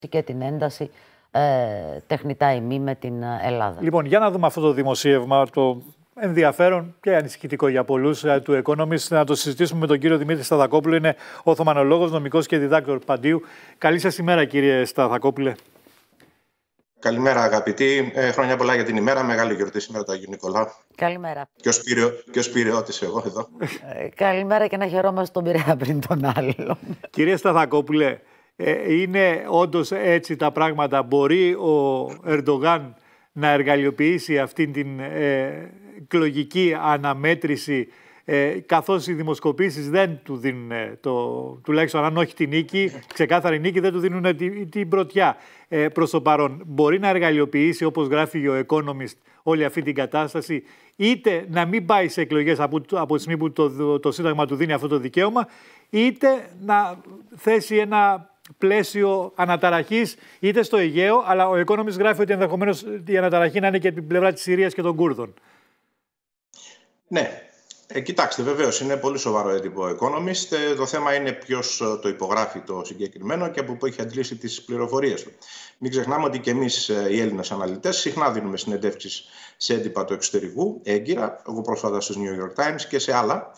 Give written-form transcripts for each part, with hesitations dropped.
και την ένταση τεχνητά ημί με την Ελλάδα. Λοιπόν, για να δούμε αυτό το δημοσίευμα, το ενδιαφέρον και ανησυχητικό για πολλούς του Economist, να το συζητήσουμε με τον κύριο Δημήτρη Σταθακόπουλο. Είναι οθωμανολόγος, νομικός και διδάκτορ Παντίου. Καλή σας ημέρα, κύριε Σταθακόπουλε. Καλημέρα, αγαπητοί. Χρόνια πολλά για την ημέρα. Μεγάλη γιορτή σήμερα του Αγίου Νικολάου. Καλημέρα. Και ως Πειραιώτης εγώ εδώ. Καλημέρα και να χαιρόμαστε τον Πειραιά πριν τον άλλον. Κύριε Σταθακόπουλε, είναι όντως έτσι τα πράγματα? Μπορεί ο Ερντογάν να εργαλειοποιήσει αυτήν την εκλογική αναμέτρηση, καθώς οι δημοσκοπήσεις δεν του δίνουν, τουλάχιστον αν όχι την νίκη, ξεκάθαρη νίκη, δεν του δίνουν την πρωτιά προς το παρόν? Μπορεί να εργαλειοποιήσει, όπως γράφει ο Economist, όλη αυτή την κατάσταση, είτε να μην πάει σε εκλογές από τη στιγμή που το Σύνταγμα του δίνει αυτό το δικαίωμα, είτε να θέσει ένα πλαίσιο αναταραχής είτε στο Αιγαίο, αλλά ο Economist γράφει ότι ενδεχομένως η αναταραχή να είναι και την πλευρά της Συρίας και των Κούρδων. Ναι. Κοιτάξτε, βεβαίως είναι πολύ σοβαρό έντυπο ο Economist. Το θέμα είναι ποιος το υπογράφει το συγκεκριμένο και από πού έχει αντλήσει τις πληροφορίες του. Μην ξεχνάμε ότι και εμείς οι Έλληνες αναλυτές συχνά δίνουμε συνεντεύξεις σε έντυπα του εξωτερικού, έγκυρα, εγώ πρόσφατα στους New York Times και σε άλλα.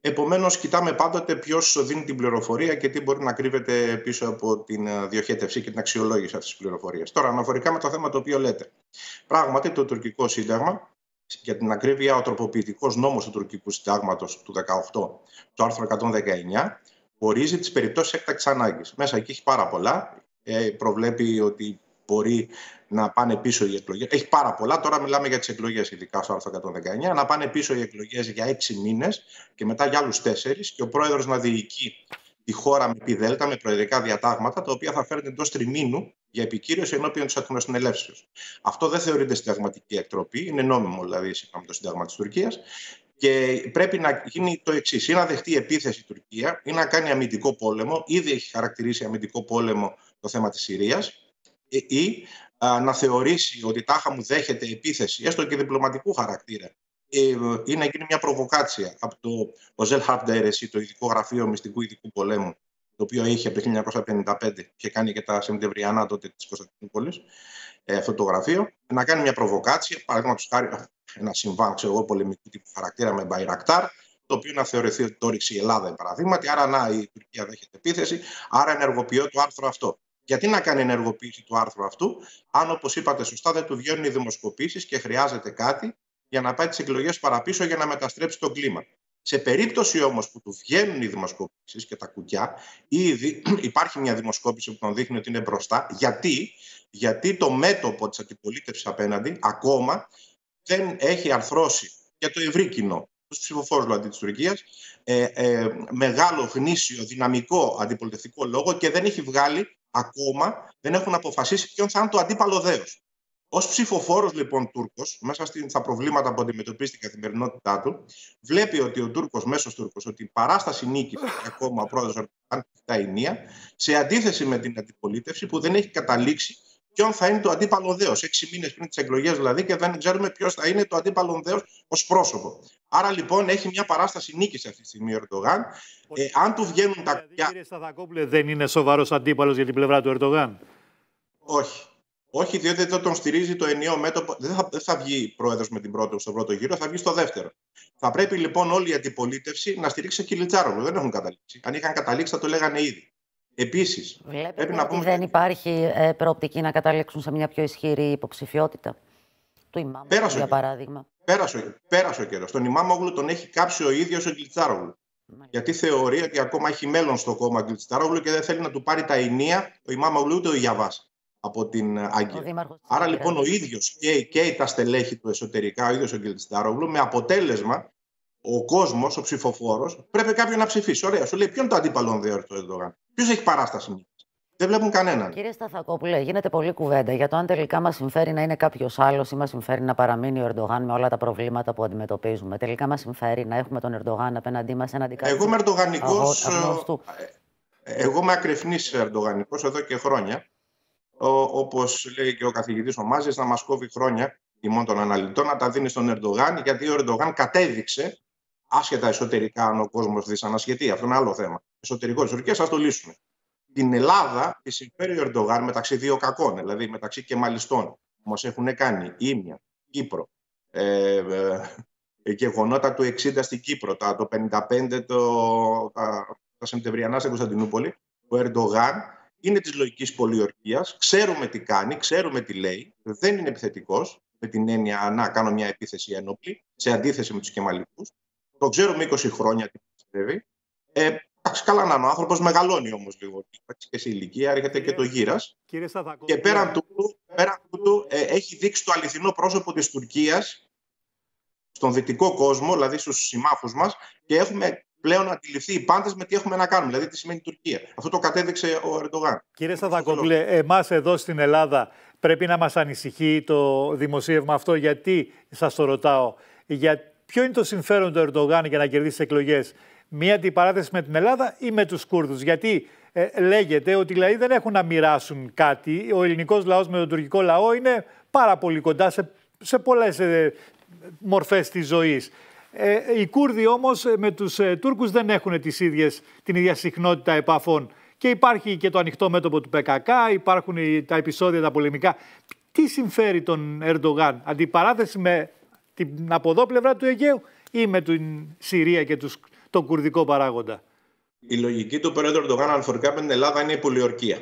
Επομένως, κοιτάμε πάντοτε ποιος δίνει την πληροφορία και τι μπορεί να κρύβεται πίσω από την διοχέτευση και την αξιολόγηση αυτής της πληροφορίας. Τώρα, αναφορικά με το θέμα το οποίο λέτε. Πράγματι, το τουρκικό σύνταγμα, για την ακρίβεια, ο τροποποιητικός νόμος του τουρκικού συντάγματος του 18, το άρθρο 119, ορίζει τις περιπτώσεις έκτακτης ανάγκης. Μέσα εκεί έχει πάρα πολλά. Προβλέπει ότι μπορεί να πάνε πίσω οι εκλογές. Έχει πάρα πολλά. Τώρα μιλάμε για τις εκλογές, ειδικά στο άρθρο 119. Να πάνε πίσω οι εκλογές για 6 μήνες και μετά για άλλους 4, και ο πρόεδρος να διοικεί τη χώρα με πι-δέλτα, με προεδρικά διατάγματα, τα οποία θα φέρνουν εντός τριμήνου για επικύρωση ενώπιον της Εθνοσυνελεύσεως. Αυτό δεν θεωρείται συνταγματική εκτροπή, είναι νόμιμο δηλαδή σύμφωνα με το Σύνταγμα της Τουρκίας. Και πρέπει να γίνει το εξής: ή να δεχτεί επίθεση η Τουρκία, ή να κάνει αμυντικό πόλεμο. Ήδη έχει χαρακτηρίσει αμυντικό πόλεμο το θέμα της Συρίας, ή να θεωρήσει ότι τάχα μου δέχεται επίθεση, έστω και διπλωματικού χαρακτήρα, ή να γίνει μια προβοκάτσια από το Οζέλ Χαρτ-Ντέρεση, το ειδικό γραφείο μυστικού ειδικού πολέμου, το οποίο είχε από το 1955 και κάνει και τα Σεπτεμβριανά τότε της Κωνσταντινούπολης, αυτό το γραφείο, να κάνει μια προβοκάτσια, παραδείγματος χάρη ένα συμβάν πολεμικού τύπου χαρακτήρα με Μπαϊρακτάρ, το οποίο να θεωρηθεί ότι το ρίξει η Ελλάδα, παραδείγματι. Άρα, να, η Τουρκία δέχεται επίθεση, άρα ενεργοποιώ το άρθρο αυτό. Γιατί να κάνει ενεργοποίηση του άρθρου αυτού, αν, όπως είπατε σωστά, δεν του βγαίνουν οι δημοσκοπήσεις και χρειάζεται κάτι για να πάει τις εκλογές παραπίσω για να μεταστρέψει το κλίμα? Σε περίπτωση όμως που του βγαίνουν οι δημοσκοπήσεις και τα κουκιά, ήδη υπάρχει μια δημοσκόπηση που τον δείχνει ότι είναι μπροστά. Γιατί το μέτωπο της αντιπολίτευσης απέναντι ακόμα δεν έχει αρθρώσει για το ευρύ κοινό, τους ψηφοφόρους δηλαδή της Τουρκίας, μεγάλο, γνήσιο, δυναμικό αντιπολιτευτικό λόγο, και δεν έχει βγάλει ακόμα, δεν έχουν αποφασίσει ποιον θα είναι το αντίπαλο δέος. Ως ψηφοφόρος λοιπόν Τούρκος, μέσα στα προβλήματα που αντιμετωπίζει στην καθημερινότητά του, βλέπει ότι ο Τούρκος, μέσος Τούρκος, ότι η παράσταση νίκης ακόμα ο πρόεδρος Ερντογάν τα ενία, σε αντίθεση με την αντιπολίτευση που δεν έχει καταλήξει ποιον θα είναι το αντίπαλο δέος. 6 μήνες πριν τις εκλογές δηλαδή, και δεν ξέρουμε ποιος θα είναι το αντίπαλο δέος ως πρόσωπο. Άρα λοιπόν έχει μια παράσταση νίκης αυτή τη στιγμή ο Ερντογάν. Αν του βγαίνουν τα. Κύριε Σταθακόπουλε, δεν είναι σοβαρός αντίπαλος για την πλευρά του Ερντογάν? Όχι. Όχι, διότι δεν τον στηρίζει το ενιαίο μέτωπο. Δεν θα βγει πρόεδρος στον πρώτο γύρο, θα βγει στο δεύτερο. Θα πρέπει λοιπόν όλη η αντιπολίτευση να στηρίξει Κιλιτζάρογλου. Δεν έχουν καταλήξει. Αν είχαν καταλήξει, θα το λέγανε ήδη. Επίσης, πρέπει να πούμε. Δεν υπάρχει προοπτική να καταλήξουν σε μια πιο ισχυρή υποψηφιότητα του Ιμάμογλου, για παράδειγμα? Πέρασε ο καιρός. Τον Ιμάμογλου τον έχει κάψει ο ίδιος ο Κιλιτζάρογλου. Γιατί θεωρεί ότι ακόμα έχει μέλλον στο κόμμα Κιλιτζάρογλου και δεν θέλει να του πάρει τα ενία ο Ιμάμογλου ούτε ο Ιαβάς από την Άγκυρα. Άρα λοιπόν ο ίδιος και τα στελέχη του εσωτερικά, ο ίδιος ο Κιλιτζάρογλου, με αποτέλεσμα ο κόσμος, ο ψηφοφόρος, πρέπει κάποιον να ψηφίσει. Ωραία, σου λέει ποιον το αντίπαλο δέος του Ερντογάν, ποιος έχει παράσταση νίκης? Δεν βλέπουν κανέναν. Κύριε Σταθακόπουλε, γίνεται πολλή κουβέντα για το αν τελικά μας συμφέρει να είναι κάποιος άλλος ή μας συμφέρει να παραμείνει ο Ερντογάν με όλα τα προβλήματα που αντιμετωπίζουμε. Τελικά μας συμφέρει να έχουμε τον Ερντογάν απέναντί μας έναν αντικαταστάτη? Εγώ είμαι ερντογανικός. Εγώ είμαι ακρεφνής ερντογανικός εδώ και χρόνια. Όπως λέει και ο καθηγητής ο Μάζης, να μας κόβει χρόνια ημών των αναλυτών να τα δίνει στον Ερντογάν, γιατί ο Ερντογάν κατέδειξε, άσχετα εσωτερικά αν ο κόσμος δυσανασχετεί, αυτό είναι άλλο θέμα. Εσωτερικό της Τουρκίας, ας το λύσουμε. Την Ελλάδα τη συμφέρει ο Ερντογάν μεταξύ δύο κακών, δηλαδή μεταξύ κεμαλιστών, όπως έχουν κάνει Ήμια, Κύπρο, γεγονότα του 60 στην Κύπρο, το 55 τα Σεπτεμβριανά στην Κωνσταντινούπολη. Ο Ερντογάν είναι της λογικής πολιορκίας, ξέρουμε τι κάνει, ξέρουμε τι λέει, δεν είναι επιθετικός, με την έννοια να κάνω μια επίθεση ένοπλη, σε αντίθεση με τους κεμαλικούς. Το ξέρουμε 20 χρόνια τι πιστεύει. Καλά να είναι ο άνθρωπος, μεγαλώνει όμως λίγο και σε ηλικία, έρχεται και το γύρας. Και πέραν τούτου έχει δείξει το αληθινό πρόσωπο της Τουρκίας στον δυτικό κόσμο, δηλαδή στους συμμάχους μας, και έχουμε πλέον αντιληφθεί οι πάντες με τι έχουμε να κάνουμε, δηλαδή τι σημαίνει Τουρκία. Αυτό το κατέδειξε ο Ερντογάν. Κύριε Σταθακόπουλε, εμάς εδώ στην Ελλάδα πρέπει να μας ανησυχεί το δημοσίευμα αυτό, γιατί σας το ρωτάω, ποιο είναι το συμφέρον του Ερντογάν για να κερδίσει εκλογές? Μία αντιπαράθεση με την Ελλάδα ή με τους Κούρδους? Γιατί λέγεται ότι οι λαοί δεν έχουν να μοιράσουν κάτι. Ο ελληνικός λαός με τον τουρκικό λαό είναι πάρα πολύ κοντά σε πολλές μορφές της ζωής. Οι Κούρδοι όμως με τους Τούρκους δεν έχουν την ίδια συχνότητα επαφών. Και υπάρχει και το ανοιχτό μέτωπο του ΠΚΚ, υπάρχουν τα επεισόδια τα πολεμικά. Τι συμφέρει τον Ερντογάν? Αντιπαράθεση με την από εδώ πλευρά του Αιγαίου ή με την Συρία και τον κουρδικό παράγοντα? Η λογική του Πρόεδρου Ερντογάν αναφορικά με την Ελλάδα είναι η πολιορκία.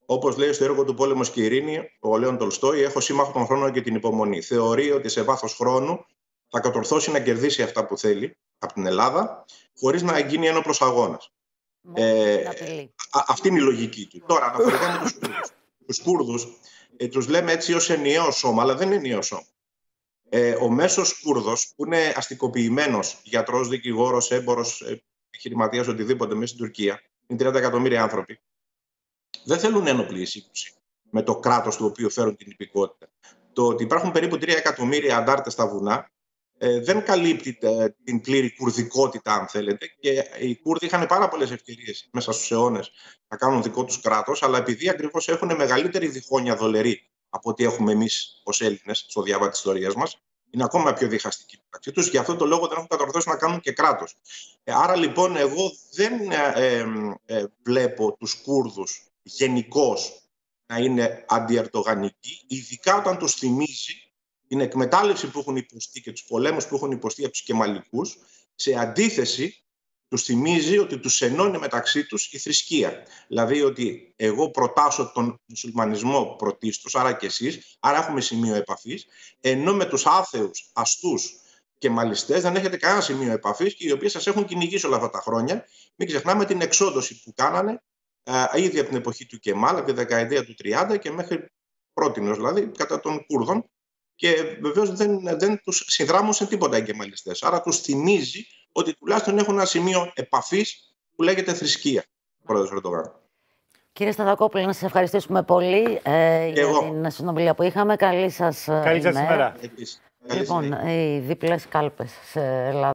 Όπως λέει στο έργο του «Πόλεμος και Ειρήνη» ο Λέων Τολστόι, έχω σύμμαχο τον χρόνο και την υπομονή. Θεωρεί ότι σε βάθος χρόνου θα κατορθώσει να κερδίσει αυτά που θέλει από την Ελλάδα, χωρίς να γίνει ένοπλος αγώνας. Αυτή είναι η λογική του. Τώρα, αναφορικά με τους Κούρδους, τους λέμε έτσι ως ενιαίο σώμα, αλλά δεν είναι ενιαίο σώμα. Ο μέσος Κούρδος, που είναι αστικοποιημένος, γιατρός, δικηγόρος, έμπορος, επιχειρηματίας, οτιδήποτε μέσα στην Τουρκία, είναι 30 εκατομμύρια άνθρωποι, δεν θέλουν ένοπλη σύγκρουση με το κράτος του οποίου φέρουν την υπηκότητα. Το ότι υπάρχουν περίπου 3 εκατομμύρια αντάρτες στα βουνά δεν καλύπτει την πλήρη κουρδικότητα, αν θέλετε. Και οι Κούρδοι είχαν πάρα πολλές ευκαιρίες μέσα στους αιώνες να κάνουν δικό τους κράτος, αλλά επειδή ακριβώς έχουν μεγαλύτερη διχόνοια δολερή από ό,τι έχουμε εμείς ως Έλληνες στο διάβα της ιστορίας μας, είναι ακόμα πιο διχαστική μεταξύ τους. Γι' αυτό το λόγο δεν έχουν κατορθώσει να κάνουν και κράτος. Άρα λοιπόν, εγώ δεν βλέπω τους Κούρδους γενικώς να είναι αντιερντογανικοί, ειδικά όταν τους θυμίζει την εκμετάλλευση που έχουν υποστεί και τους πολέμους που έχουν υποστεί από τους Κεμαλικούς. Σε αντίθεση, τους θυμίζει ότι τους ενώνει μεταξύ τους η θρησκεία. Δηλαδή ότι εγώ προτάσω τον μουσουλμανισμό πρωτίστως, άρα και εσείς, άρα έχουμε σημείο επαφής, ενώ με τους άθεους, αστούς κεμαλιστές δεν έχετε κανένα σημείο επαφής και οι οποίοι σας έχουν κυνηγήσει όλα αυτά τα χρόνια. Μην ξεχνάμε την εξόντωση που κάνανε ήδη από την εποχή του Κεμάλ, από τη δεκαετία του 30 και μέχρι πρότινος, δηλαδή κατά των Κούρδων. Και βεβαίως δεν τους συνδράμωσαν τίποτα οι κεμαλιστές. Άρα τους θυμίζει ότι τουλάχιστον έχουν ένα σημείο επαφής που λέγεται θρησκεία. Πρόεδρος Ερντογάν. Κύριε Σταθακόπουλε, να σας ευχαριστήσουμε πολύ για την συνομιλία που είχαμε. Καλή σας ημέρα. ημέρα. Λοιπόν, οι δίπλες κάλπες σε Ελλάδα.